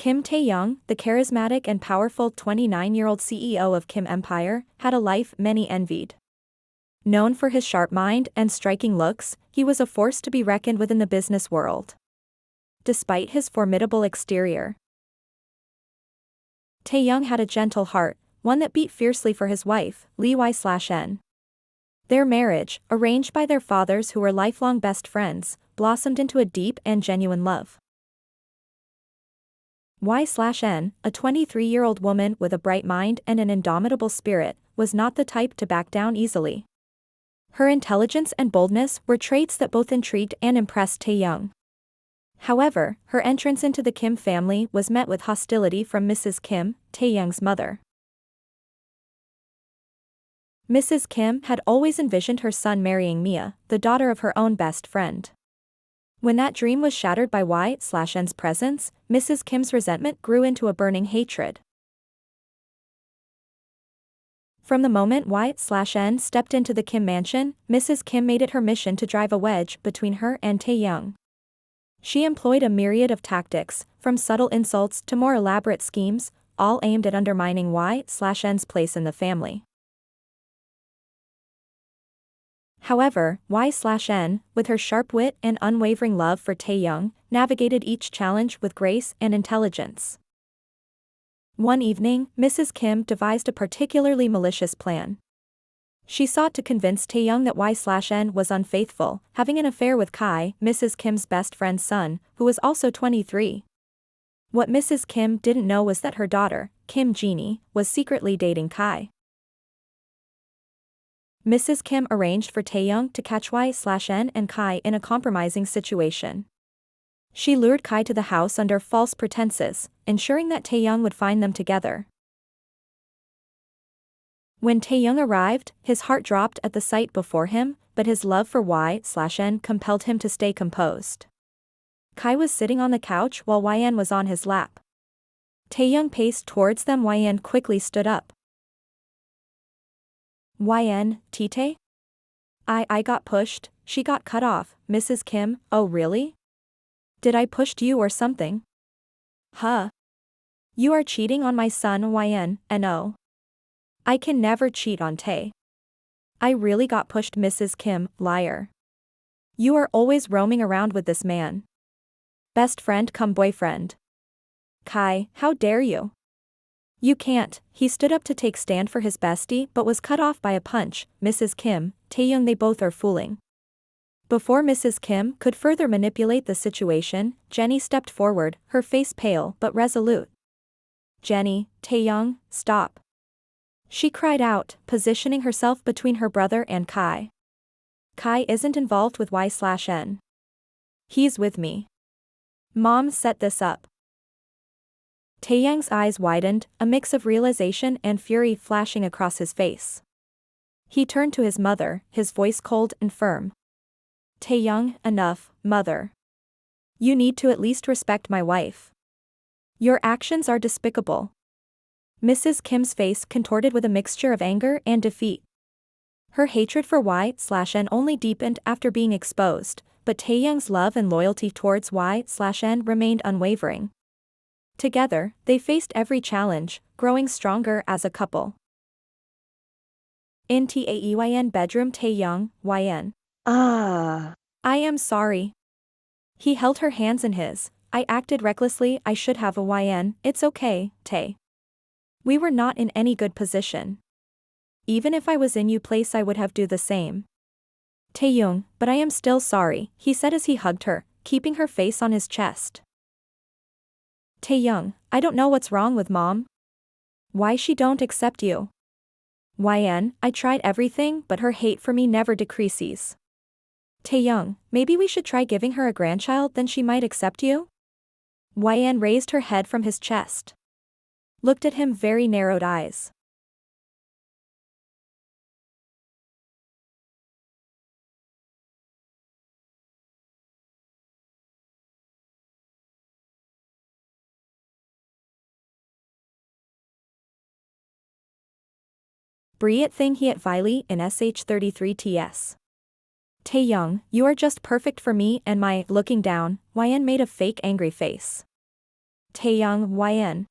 Kim Taehyung, the charismatic and powerful 29-year-old CEO of Kim Empire, had a life many envied. Known for his sharp mind and striking looks, he was a force to be reckoned with in the business world. Despite his formidable exterior, Taehyung had a gentle heart, one that beat fiercely for his wife, Lee Y/N. Their marriage, arranged by their fathers who were lifelong best friends, blossomed into a deep and genuine love. Y/N, a 23-year-old woman with a bright mind and an indomitable spirit, was not the type to back down easily. Her intelligence and boldness were traits that both intrigued and impressed Taehyung. However, her entrance into the Kim family was met with hostility from Mrs. Kim, Taehyung's mother. Mrs. Kim had always envisioned her son marrying Mia, the daughter of her own best friend. When that dream was shattered by Y/N's presence, Mrs. Kim's resentment grew into a burning hatred. From the moment Y/N stepped into the Kim mansion, Mrs. Kim made it her mission to drive a wedge between her and Taehyung. She employed a myriad of tactics, from subtle insults to more elaborate schemes, all aimed at undermining Y/N's place in the family. However, Y/N, with her sharp wit and unwavering love for Taehyung, navigated each challenge with grace and intelligence. One evening, Mrs. Kim devised a particularly malicious plan. She sought to convince Taehyung that Y/N was unfaithful, having an affair with Kai, Mrs. Kim's best friend's son, who was also 23. What Mrs. Kim didn't know was that her daughter, Kim Jeannie, was secretly dating Kai. Mrs. Kim arranged for Taehyung to catch Y/N and Kai in a compromising situation. She lured Kai to the house under false pretenses, ensuring that Taehyung would find them together. When Taehyung arrived, his heart dropped at the sight before him, but his love for Y/N compelled him to stay composed. Kai was sitting on the couch while YN was on his lap. Taehyung paced towards them. YN quickly stood up. YN, taetae? I got pushed, she got cut off, Mrs. Kim, oh really? Did I pushed you or something? Huh? You are cheating on my son YN, no. I can never cheat on Tae. I really got pushed Mrs. Kim, liar. You are always roaming around with this man. Best friend come boyfriend. Kai, how dare you? You can't. He stood up to take stand for his bestie but was cut off by a punch, Mrs. Kim, Taehyung, they both are fooling. Before Mrs. Kim could further manipulate the situation, Jenny stepped forward, her face pale but resolute. Jenny, Taehyung, stop. She cried out, positioning herself between her brother and Kai. Kai isn't involved with Y/N. He's with me. Mom set this up. Taehyung's eyes widened, a mix of realization and fury flashing across his face. He turned to his mother, his voice cold and firm. Taehyung, enough, mother. You need to at least respect my wife. Your actions are despicable. Mrs. Kim's face contorted with a mixture of anger and defeat. Her hatred for Y/N only deepened after being exposed, but Taehyung's love and loyalty towards Y/N remained unwavering. Together, they faced every challenge, growing stronger as a couple. In Taehyung bedroom. Taehyung, YN. I am sorry. He held her hands in his. I acted recklessly, I should have a YN, it's okay, Tae. We were not in any good position. Even if I was in your place I would have do the same. Taehyung, but I am still sorry, he said as he hugged her, keeping her face on his chest. Taehyung, I don't know what's wrong with mom. Why she don't accept you? YN, I tried everything but her hate for me never decreases. Taehyung, maybe we should try giving her a grandchild, then she might accept you? YN raised her head from his chest. Looked at him very narrowed eyes. Breathe thing he at Viley in SH33TS. Taehyung, you are just perfect for me and my, looking down, YN made a fake angry face. Taehyung YN.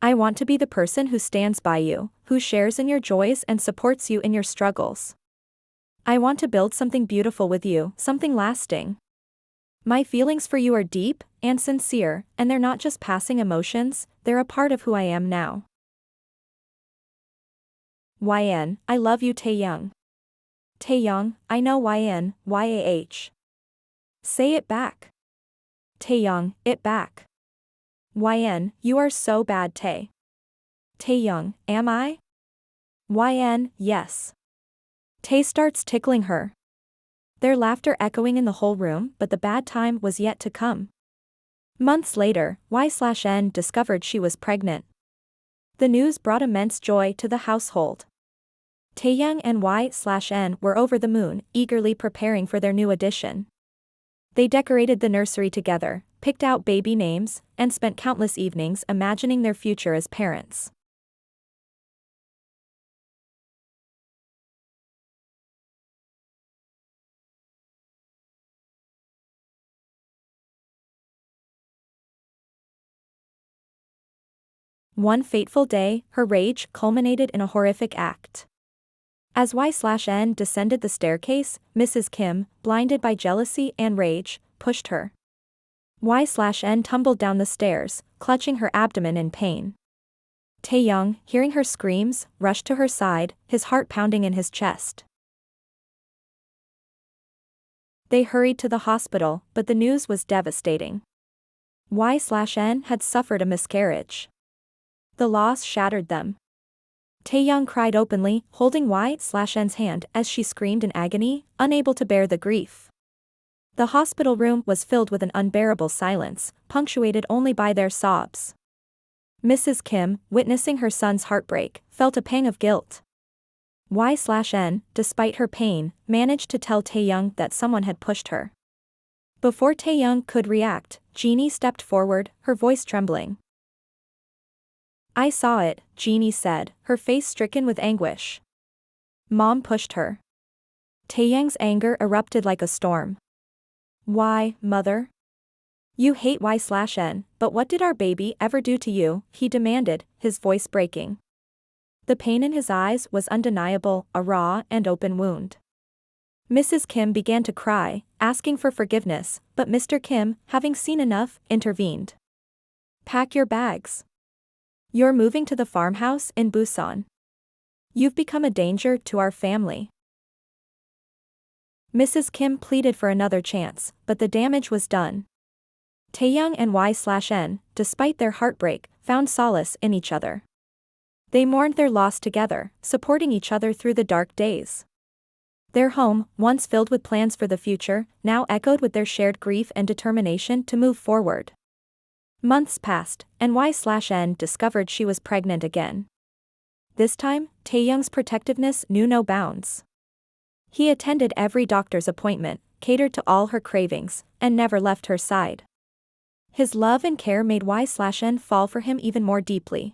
I want to be the person who stands by you, who shares in your joys and supports you in your struggles. I want to build something beautiful with you, something lasting. My feelings for you are deep and sincere, and they're not just passing emotions, they're a part of who I am now. YN, I love you Taehyung. Taehyung, I know YN, YAH. Say it back. Taehyung, it back. YN, you are so bad Tae. Taehyung, am I? YN, yes. Tae starts tickling her. Their laughter echoing in the whole room, but the bad time was yet to come. Months later, Y/N discovered she was pregnant. The news brought immense joy to the household. Taehyung and Y/N were over the moon, eagerly preparing for their new addition. They decorated the nursery together, picked out baby names, and spent countless evenings imagining their future as parents. One fateful day, her rage culminated in a horrific act. As Y/N descended the staircase, Mrs. Kim, blinded by jealousy and rage, pushed her. Y/N tumbled down the stairs, clutching her abdomen in pain. Taehyung, hearing her screams, rushed to her side, his heart pounding in his chest. They hurried to the hospital, but the news was devastating. Y/N had suffered a miscarriage. The loss shattered them. Taehyung cried openly, holding Y/N's hand as she screamed in agony, unable to bear the grief. The hospital room was filled with an unbearable silence, punctuated only by their sobs. Mrs. Kim, witnessing her son's heartbreak, felt a pang of guilt. Y/N, despite her pain, managed to tell Taehyung that someone had pushed her. Before Taehyung could react, Jeannie stepped forward, her voice trembling. I saw it, Jeannie said, her face stricken with anguish. Mom pushed her. Taehyung's anger erupted like a storm. Why, mother? You hate Y/N, but what did our baby ever do to you? He demanded, his voice breaking. The pain in his eyes was undeniable, a raw and open wound. Mrs. Kim began to cry, asking for forgiveness, but Mr. Kim, having seen enough, intervened. Pack your bags. You're moving to the farmhouse in Busan. You've become a danger to our family. Mrs. Kim pleaded for another chance, but the damage was done. Taehyung and Y/N, despite their heartbreak, found solace in each other. They mourned their loss together, supporting each other through the dark days. Their home, once filled with plans for the future, now echoed with their shared grief and determination to move forward. Months passed, and Y/N discovered she was pregnant again. This time, Taehyung's protectiveness knew no bounds. He attended every doctor's appointment, catered to all her cravings, and never left her side. His love and care made Y/N fall for him even more deeply.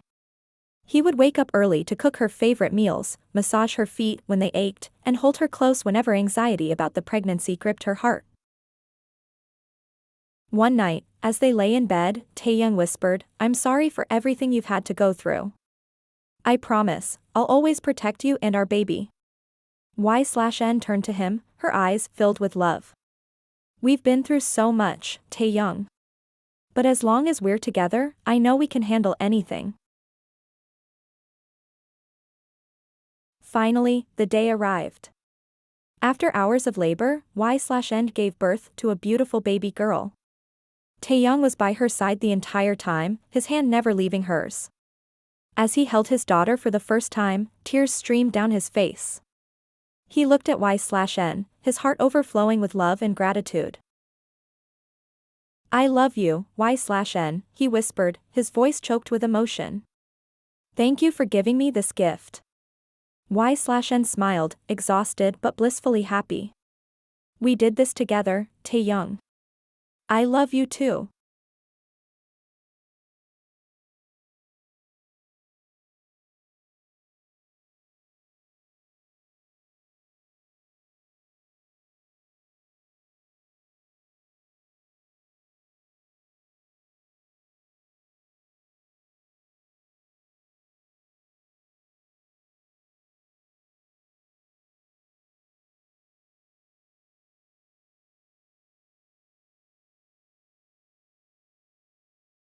He would wake up early to cook her favorite meals, massage her feet when they ached, and hold her close whenever anxiety about the pregnancy gripped her heart. One night, as they lay in bed, Taehyung whispered, I'm sorry for everything you've had to go through. I promise, I'll always protect you and our baby. Y/N turned to him, her eyes filled with love. We've been through so much, Taehyung. But as long as we're together, I know we can handle anything. Finally, the day arrived. After hours of labor, Y/N gave birth to a beautiful baby girl. Taehyung was by her side the entire time, his hand never leaving hers. As he held his daughter for the first time, tears streamed down his face. He looked at Y/N, his heart overflowing with love and gratitude. I love you, Y/N, he whispered, his voice choked with emotion. Thank you for giving me this gift. Y/N smiled, exhausted but blissfully happy. We did this together, Taehyung. I love you too.